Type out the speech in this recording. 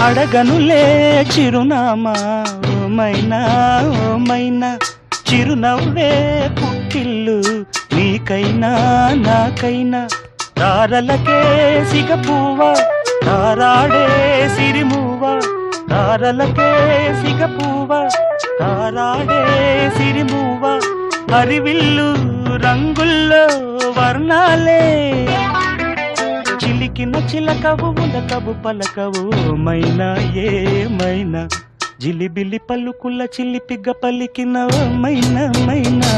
అడగనులే చిరునామా ఓమైనా ఓమైనా చిరునవ్వే పుట్టిల్లు నీకైనా నాకైనా తారలకే సిగపువ్వ తారాడే సిరిమువ్వ తారలకే సిగపువ్వ తారాడే సిరిమువ్వ హరివిల్లు రంగుల్లో వర్ణాలే చిలికిన చిలకవు ఉలకవు పలకవు మైనా ఏమైనా జిలిబిలి పలుకుల చిలిపిగ పలికిన మైనా మైనా